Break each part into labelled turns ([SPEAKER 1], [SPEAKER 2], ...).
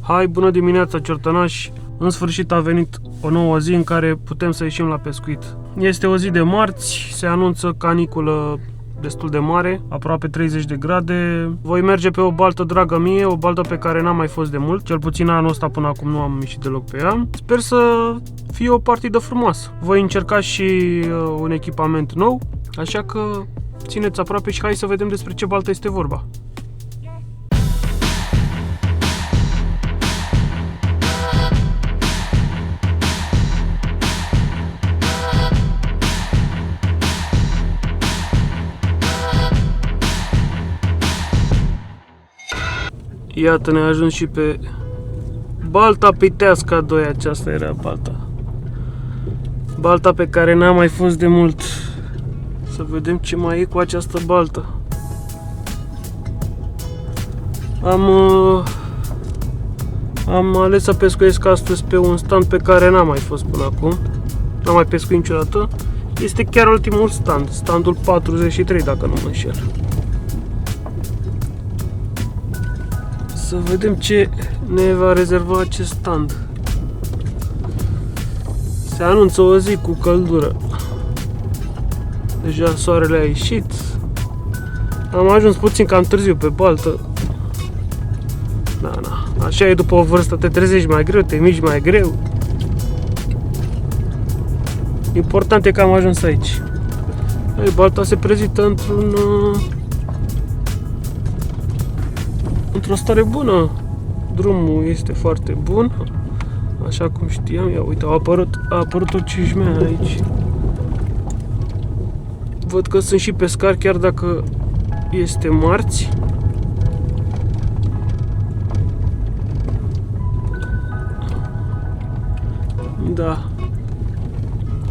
[SPEAKER 1] Hai, bună dimineața, ciortănași! În sfârșit a venit o nouă zi în care putem să ieșim la pescuit. Este o zi de marți, se anunță caniculă destul de mare, aproape 30 de grade. Voi merge pe o baltă dragă mie, o baltă pe care n-am mai fost de mult, cel puțin anul ăsta până acum nu am ieșit deloc pe ea. Sper să fie o partidă frumoasă. Voi încerca și un echipament nou, așa că țineți aproape și hai să vedem despre ce baltă este vorba. Iată, ne-a ajuns și pe balta Piteasca 2, aceasta era balta. Balta pe care n-am mai fost de mult. Să vedem ce mai e cu această baltă. Am ales să pescuiesc astăzi pe un stand pe care n-am mai fost până acum. N-am mai pescuit niciodată. Este chiar ultimul stand, standul 43 dacă nu mă înșel. Să vedem ce ne va rezerva acest stand. Se anunță o zi cu căldură. Deja soarele a ieșit. Am ajuns puțin cam târziu pe baltă. Da, așa e, după o vârstă te trezești mai greu, te miști mai greu. Important e că am ajuns aici. Balta se prezintă într-o stare bună. Drumul este foarte bun, așa cum știam. Ia uite, a apărut o cișmea aici. Văd că sunt și pescari, chiar dacă este marți. Da.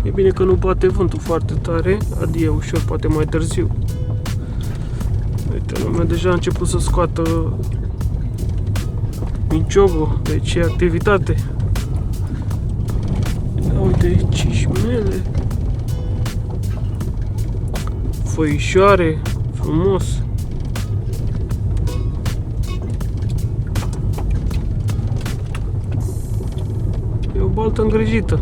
[SPEAKER 1] E bine că nu bate vântul foarte tare, adică ușor, poate mai târziu. Uite, lumea deja a început să scoată minciogul, deci e activitate. Ia uite, cișmele, foișoare, frumos. E o baltă îngrijită.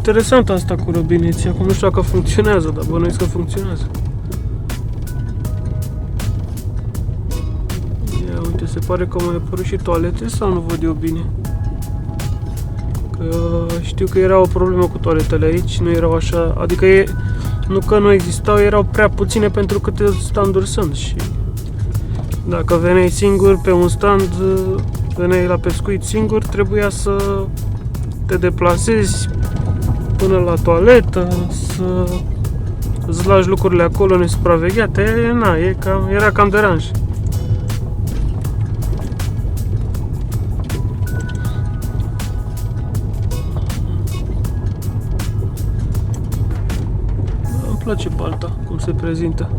[SPEAKER 1] Interesant asta cu robineții. Acum nu știu dacă funcționează, dar bănuiesc că funcționează. Ia uite, se pare că mai apărut și toalete, sau nu văd eu bine? Că știu că era o problemă cu toaletele aici, nu erau așa, adică nu că nu existau, erau prea puține pentru câte standuri sunt și dacă veneai singur pe un stand, veneai la pescuit singur, trebuia să te deplasezi până la toaletă, să îți lași lucrurile acolo nesupravegheate. Era cam deranj. Îmi place balta, cum se prezintă.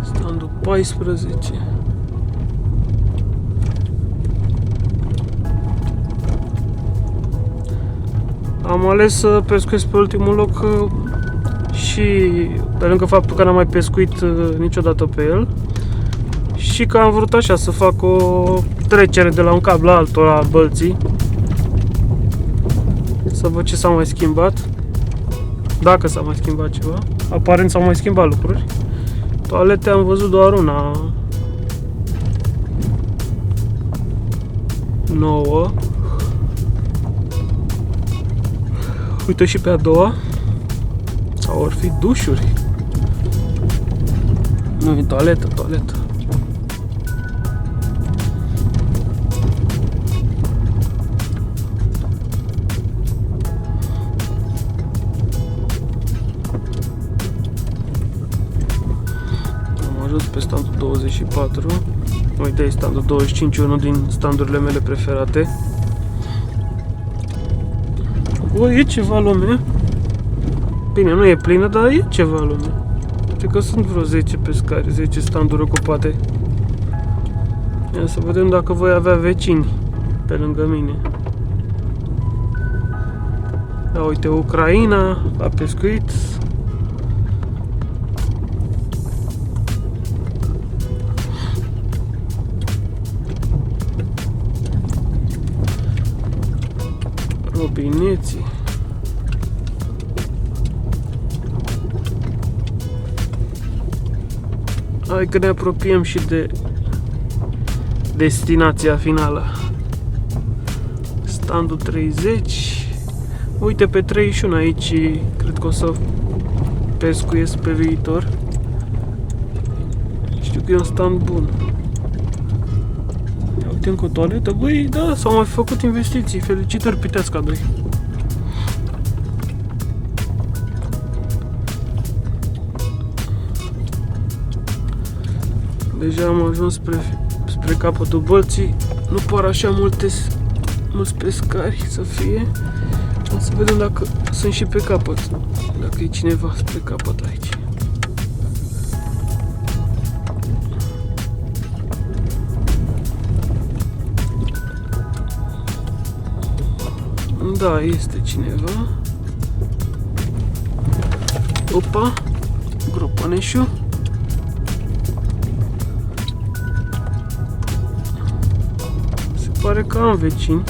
[SPEAKER 1] Standul 14. Am ales să pescuiesc pe ultimul loc și pe lângă faptul că n-am mai pescuit niciodată pe el și că am vrut așa să fac o trecere de la un cap la altul la bălții, să văd ce s-a mai schimbat, dacă s-a mai schimbat ceva. Aparent s-au mai schimbat lucruri. Toalete am văzut doar una nouă. Uite și pe a doua. Sau ar fi dușuri. Nu, e toaletă. Am ajuns pe standul 24. Uite, e standul 25, unul din standurile mele preferate. E ceva lume. Bine, nu e plină, dar e ceva lume. Uite că sunt vreo 10 pescari, 10 standuri ocupate. Ia să vedem dacă voi avea vecini pe lângă mine. Da, uite, Ucraina la pescuit. Robineții. Hai că ne apropiem și de destinația finală. Standul 30. Uite, pe 31 aici cred că o să pescuiesc pe viitor. Știu că e un stand bun. Ia uite încă o toaletă. Băi, da, s-au mai făcut investiții. Felicitări, Piteasca 2. Deja am ajuns spre capătul bălții. Nu par așa mulți pescari să fie. O să vedem dacă sunt și pe capăt. Dacă e cineva spre capăt aici. Da, este cineva. Opa, Gropăneșu. Se pare că am vecini.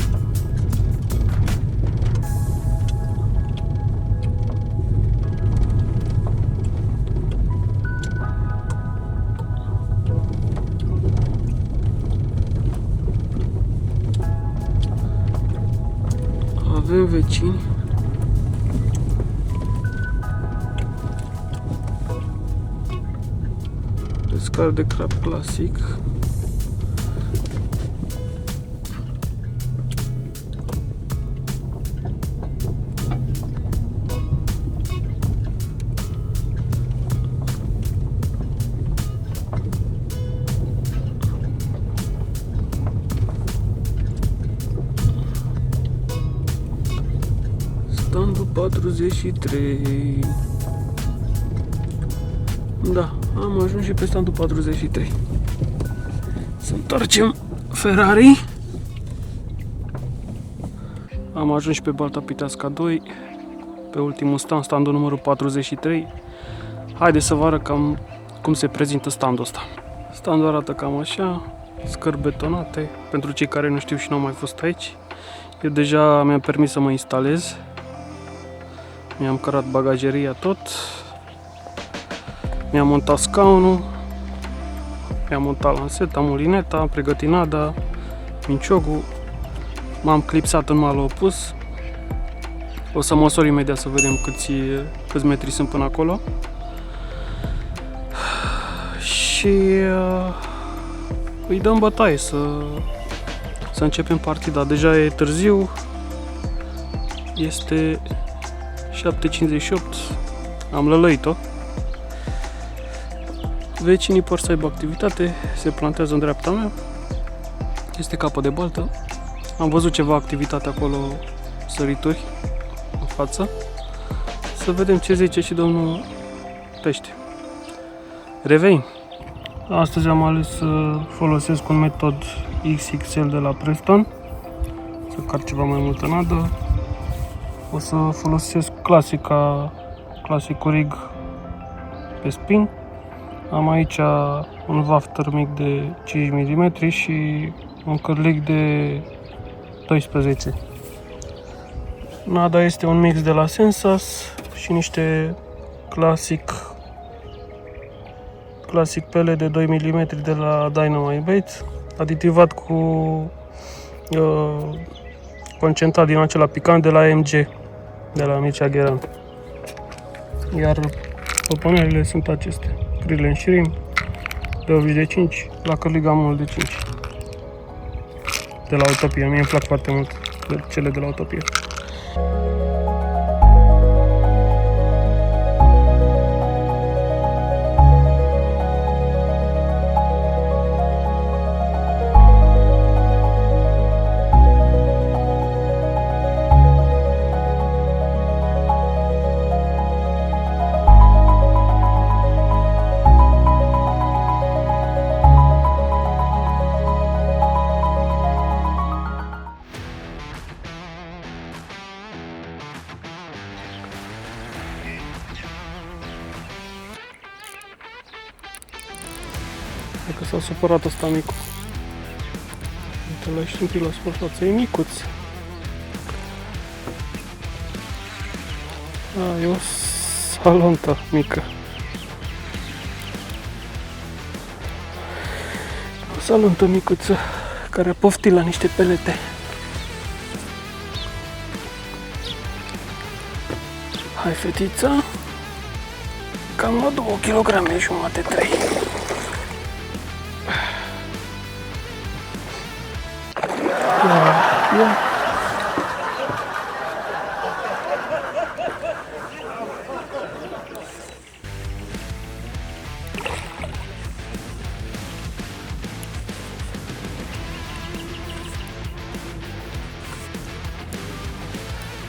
[SPEAKER 1] Avem vecini. Pescar de crab clasic. Standul 43. Da, am ajuns și pe standul 43. Să întoarcem Ferrari. Am ajuns și pe Balta Piteasca 2. Pe ultimul stand, standul numărul 43. Haideți să vă arăt cam cum se prezintă standul ăsta. Standul arată cam așa. Scări betonate. Pentru cei care nu știu și nu au mai fost aici, eu deja mi-am permis să mă instalez. Mi-am cărat bagageria tot. Mi-am montat scaunul. Mi-am montat lanseta, mulineta, am pregătit nada, minciogul. M-am clipsat în malul opus. O să măsor imediat să vedem câți metri sunt până acolo. Și îi dăm bătaie să începem partida. Deja e târziu. Este 7:58. Am lălăit-o. Vecinii por să aibă activitate. Se plantează în dreapta mea. Este capă de baltă. Am văzut ceva activitate acolo, sărituri în față. Să vedem ce zice și domnul pește. Revenim. Astăzi am ales să folosesc un metod XXL de la Preston. Să car ceva mai multă nadă. O să folosesc clasicul rig pe spin. Am aici un wafter mic de 5 mm și un cărlic de 12. Nada este un mix de la Sensas și niște classic pele de 2 mm de la Dynamite Bait, aditivat cu concentrat din acela picant de la AMG, de la Mircea Gheran. Iar poponerele sunt acestea: Krill & Shrimp de 80 de 5, la cărliga mult de 5 de la Utopia. Mie îmi plac foarte mult cele de la Utopia. Cred că s-a supărat ăsta micu. Uite, l-ai știmpit la suprafață, e micuț. E o salontă mică. O salontă micuță care a poftit la niște pelete. Hai, fetița. Cam la 2 kg jumate, 3. Ia.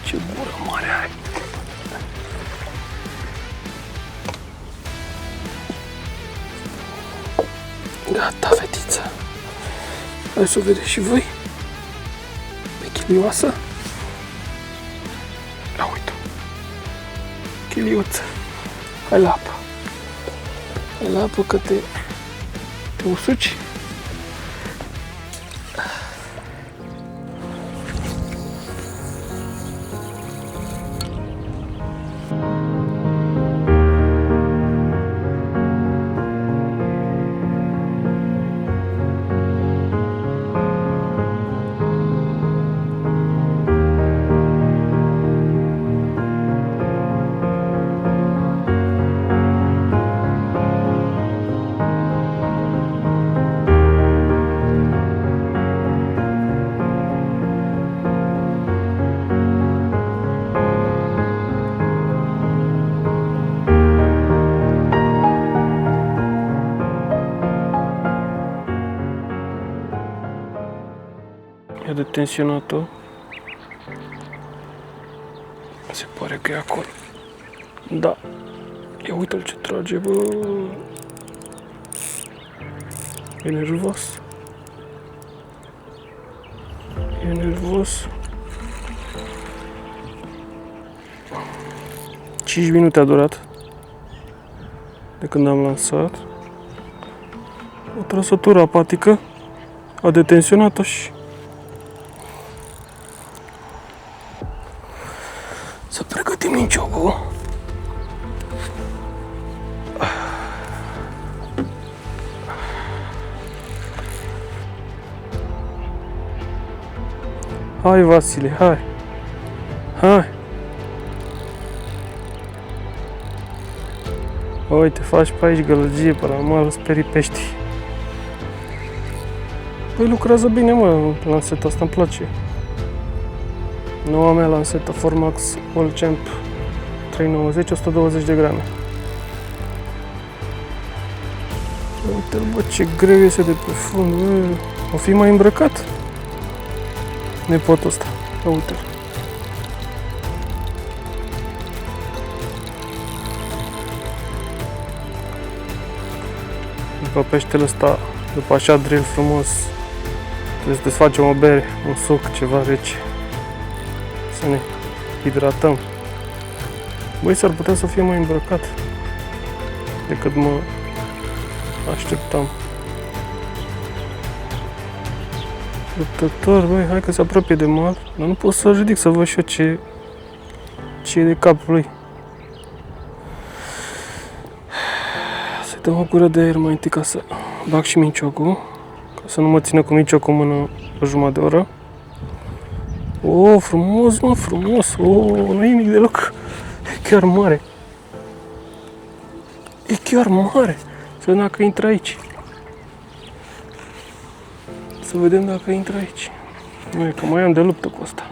[SPEAKER 1] Ce gură mare ai! Gata, fetiță! Hai să o vedeți și voi! Pe chilioasă! Ia uite! Chiliuță! Hai la apă! Hai la apă că te usuci! Ia de tensionat-o. Se pare că e acolo. Da. Ia uite-l ce trage, bă. E nervos. E nervos. 5 minute a durat de când am lansat. O trăsătură apatică. A detensionat-o și să pregătim minciocul. Hai, Vasile, hai! Hai! Uite, faci pe aici gălăgie, pe la mal, sperii pești. Păi lucrează bine, mă, lanseta asta îmi place. Noua mea lansetă Formax All Champ 390, 120 de grame. Uite-l, bă, ce greu iese de pe fund, bă. O fi mai îmbrăcat nepotul ăsta. Uite-l. După peștele ăsta, după așa drill frumos, trebuie să desfacem o bere, un suc, ceva rece. Să ne hidratăm. Băi, s-ar putea să fie mai îmbrăcat decât mă așteptam. Luptător, băi, hai că se apropie de mal, dar nu pot să-l ridic să văd și eu ce e de capul lui. Să-i dăm o gură de aer mai întâi ca să bag și minciocul, ca să nu mă țină cu minciocul în mână o jumătate de oră. Oh, frumos, mă, frumos. Oh, nu e nimic deloc. E chiar mare. E chiar mare. Să vedem dacă intră aici. Să vedem dacă intră aici. Nu e că mai am de luptă cu asta.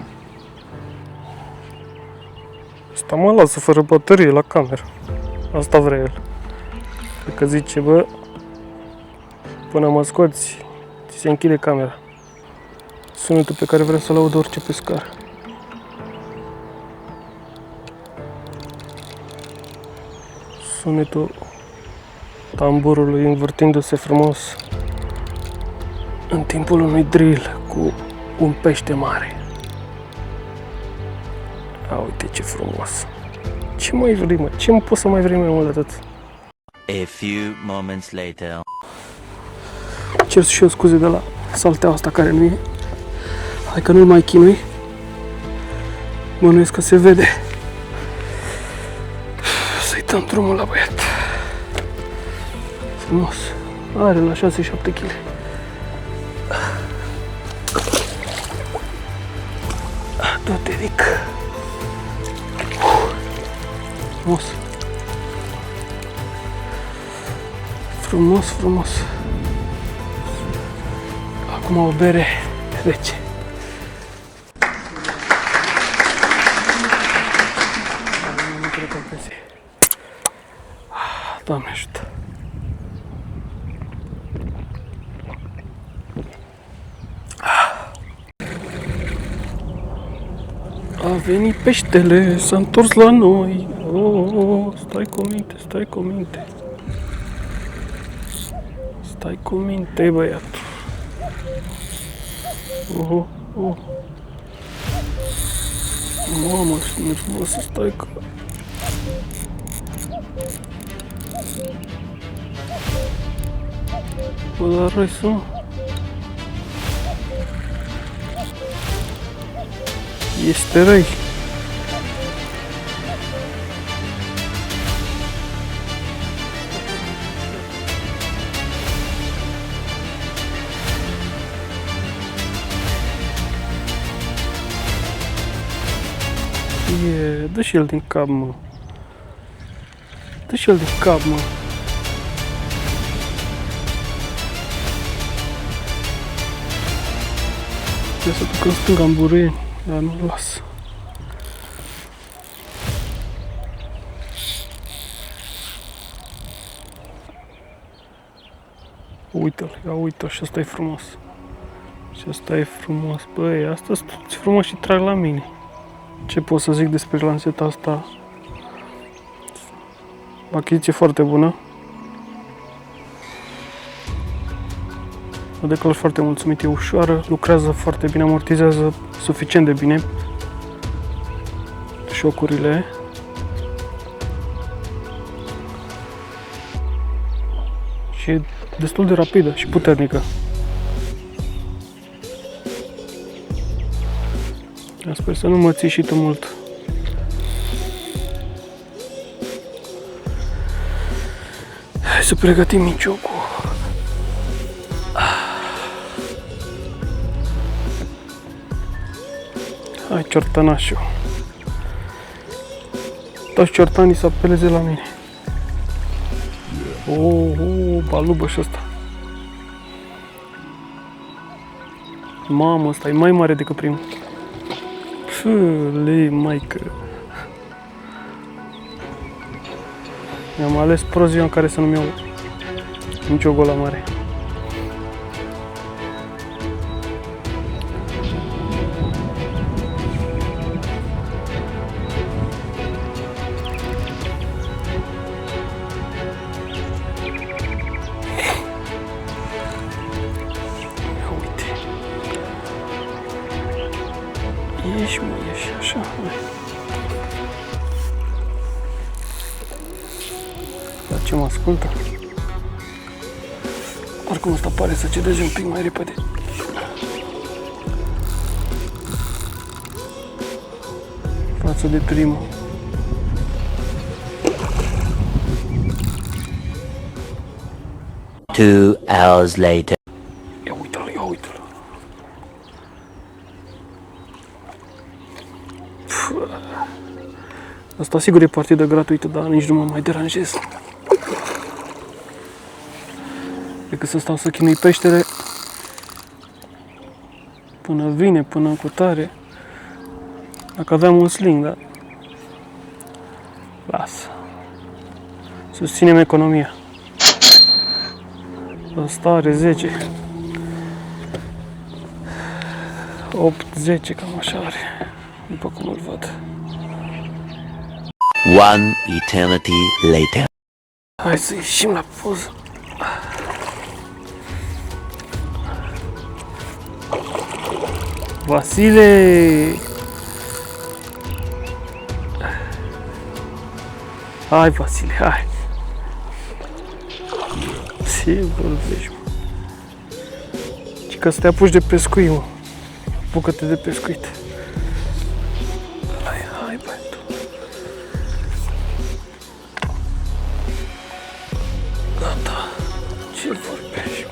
[SPEAKER 1] Asta mă lasă fără baterie la cameră. Asta vrea el. Cred că zice, bă, până mă scoți, ți se închide camera. Sunetul pe care vrea să-l audă orice pescar. Sunetul tamburului învârtindu-se frumos în timpul unui drill cu un pește mare. A, uite ce frumos! Ce mai vrei, mă? Ce poți să mai vrei mai mult de atât?
[SPEAKER 2] A few moments later.
[SPEAKER 1] cer și eu scuze de la salteaua asta care nu e. Hai că nu-l mai chinui. Bănuiesc că se vede. Să-i dăm drumul la băiat. Frumos. Are la 6-7 kg. Du-te, Ric. Frumos. Frumos, frumos. Acum o bere rece. Doamne ajută. A venit peștele, s-a întors la noi. Oh, stai cu minte, stai cu minte. Stai cu minte, băiatul. Oh, oh. Mamă, și nervos să stai că... Bă, dar răi să mă. Este răi. Dă și el din cap, mă. Dă și el din cap, mă. Ia să duc în stânga în Buruieni, dar nu-l las. Uite-l, ia uite-l, și ăsta e frumos. Și ăsta e frumos. Băi, asta sunt frumos și trag la mine. Ce pot să zic despre lanseta asta? Achiziție foarte bună. O declar foarte mulțumit, e ușoară, lucrează foarte bine, amortizează suficient de bine șocurile. Și e destul de rapidă și puternică. Sper să nu mă ții și tu mult. Hai să pregătim miciocul. Hai, ciortănașul. Toți ciortanii să apeleze la mine. Balubă și ăsta. Mamă, ăsta e mai mare decât primul. Lei, maică. Mi-am ales prost ziua în care să nu-mi iau nicio gola mare. Ieși, mă, ieși, așa, hai. Dar ce mă ascultă? Oricum ăsta pare să cedeze un pic mai repede. Față de primul.
[SPEAKER 2] Two hours later.
[SPEAKER 1] Ia uite-l, ia uite-l. Asta sigur e partidă gratuită, dar nici nu mă mai deranjez. Decât să stau să chinui peștele până vine, până în cutare. Dacă aveam un sling, dar lasă. Susținem economia. Asta are 10. 8-10, cam așa are, după cum îl văd.
[SPEAKER 2] One eternity later.
[SPEAKER 1] Hai să ieșim la poză. Vasile! Hai, Vasile, hai! Ce vorbești, mă? Ca să te apuci de pescuit, mă. Apucă-te de pescuit. Hai, băiatul. Gata. Ce vorbești?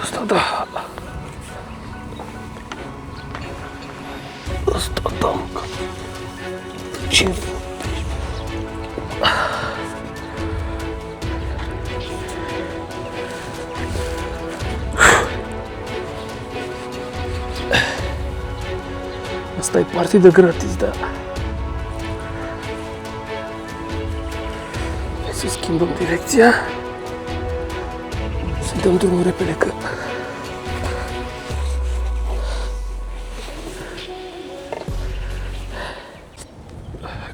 [SPEAKER 1] Asta da. Asta da, mă. Ce vorbești? Asta e partidă gratis, da. Hai să schimbăm direcția. Să dăm drumul repede că...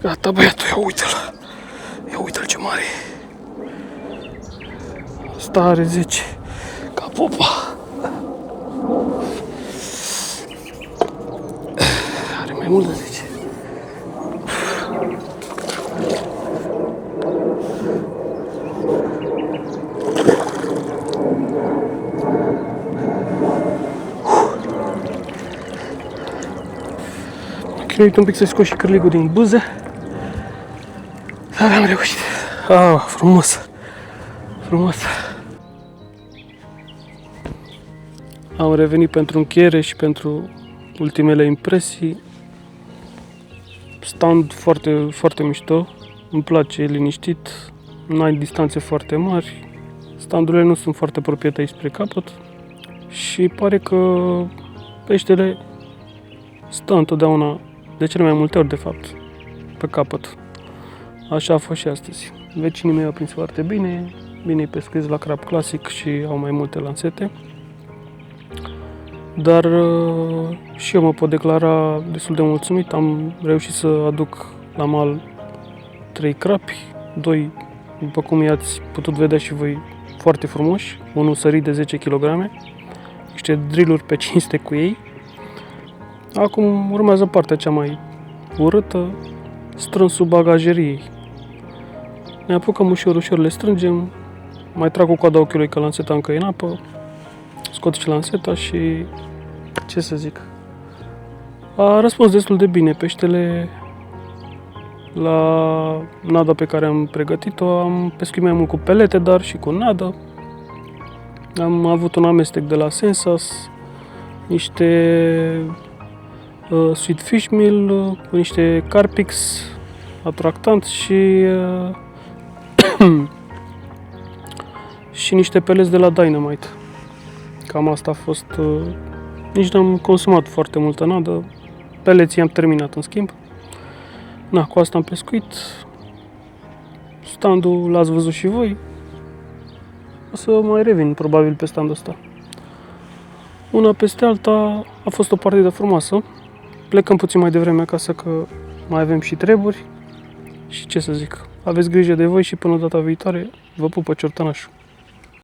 [SPEAKER 1] Gata, băiatul, ia uite-l. Ia uite-l ce mare. Asta are 10. Ca popa. Are mai mult de 10. Chinuit un pic să scoți și cârligul din buză. Dar am reușit. Ah, frumos. Frumos. Am revenit pentru încheiere și pentru ultimele impresii. Stand foarte, foarte mișto. Îmi place, e liniștit. Nu ai distanțe foarte mari. Standurile nu sunt foarte apropiate aici spre capăt. Și pare că peștele stă întotdeauna, de cele mai multe ori de fapt, pe capăt. Așa a fost și astăzi. Vecinii mei au prins foarte bine, bine-i pescuiți la crab clasic și au mai multe lansete. Dar și eu mă pot declara destul de mulțumit. Am reușit să aduc la mal 3 crapi, 2, după cum i-ați putut vedea și voi, foarte frumoși, unul sărit de 10 kg, niște drill-uri pe cinste cu ei. Acum urmează partea cea mai urâtă, strânsul bagajeriei. Ne apucăm ușor, le strângem, mai trag cu coada ochiului că lanseta încă e în apă, scot și lanseta și, ce să zic, a răspuns destul de bine. Peștele, la nada pe care am pregătit-o, am pescuit mai mult cu pelete, dar și cu nadă. Am avut un amestec de la Sensas, niște sweet fish meal, cu niște Carpix atractant și și niște peleți de la Dynamite. Cam asta a fost. Nici n-am consumat foarte multă nadă. Peleții am terminat în schimb. Na, cu asta am pescuit. Standul l-ați văzut și voi. O să mai revin probabil pe standul ăsta. Una peste alta a fost o partidă frumoasă. Plecăm puțin mai devreme acasă că mai avem și treburi. Și ce să zic, aveți grijă de voi și până data viitoare, vă pupă ciortănașul.